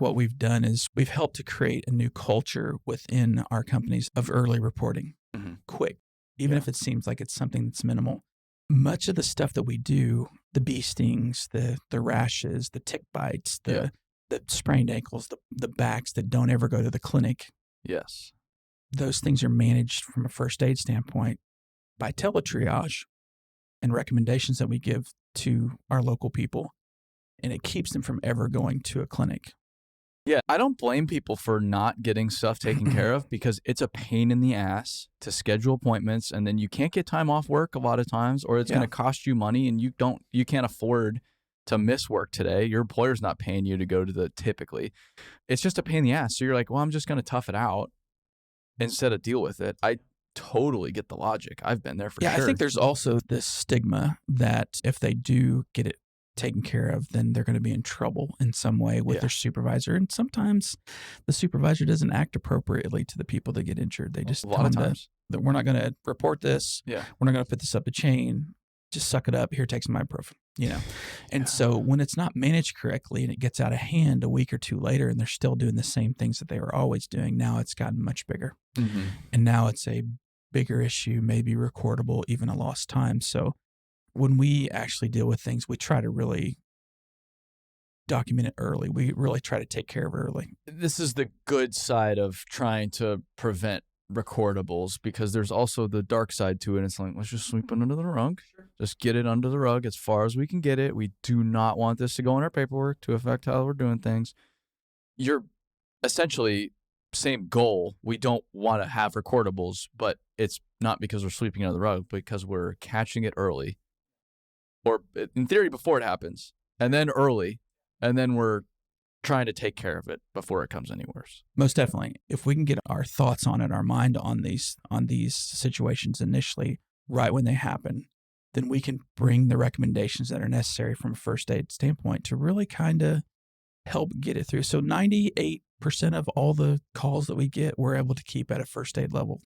what we've done is we've helped to create a new culture within our companies of early reporting, quick, even if it seems like it's something that's minimal. Much of the stuff that we do, the bee stings, the rashes, the tick bites, the sprained ankles, the backs that don't ever go to the clinic. Yes. Those things are managed from a first aid standpoint by teletriage and recommendations that we give to our local people. And it keeps them from ever going to a clinic. Yeah, I don't blame people for not getting stuff taken care of because it's a pain in the ass to schedule appointments, and then you can't get time off work a lot of times, or it's going to cost you money, and you can't afford to miss work today. Your employer's not paying you to go to typically. It's just a pain in the ass. So you're like, well, I'm just going to tough it out instead of deal with it. I totally get the logic. I've been there for sure. Yeah, I think there's also this stigma that if they do get it taken care of, then they're going to be in trouble in some way with their supervisor. And sometimes the supervisor doesn't act appropriately to the people that get injured. They just tell them that we're not going to report this. Yeah. We're not going to put this up the chain. Just suck it up. Here, take some ibuprofen, And so when it's not managed correctly and it gets out of hand a week or two later and they're still doing the same things that they were always doing, now it's gotten much bigger. And now it's a bigger issue, maybe recordable, even a lost time. So when we actually deal with things, we try to really document it early. We really try to take care of it early. This is the good side of trying to prevent recordables, because there's also the dark side to it. It's like, let's just sweep it under the rug. Just get it under the rug as far as we can get it. We do not want this to go in our paperwork to affect how we're doing things. You're essentially same goal. We don't want to have recordables, but it's not because we're sweeping it under the rug, because we're catching it early. Or in theory, before it happens, and then early, and then we're trying to take care of it before it comes any worse. Most definitely. If we can get our thoughts on it, our mind on these situations initially, right when they happen, then we can bring the recommendations that are necessary from a first aid standpoint to really kind of help get it through. So 98% of all the calls that we get, we're able to keep at a first aid level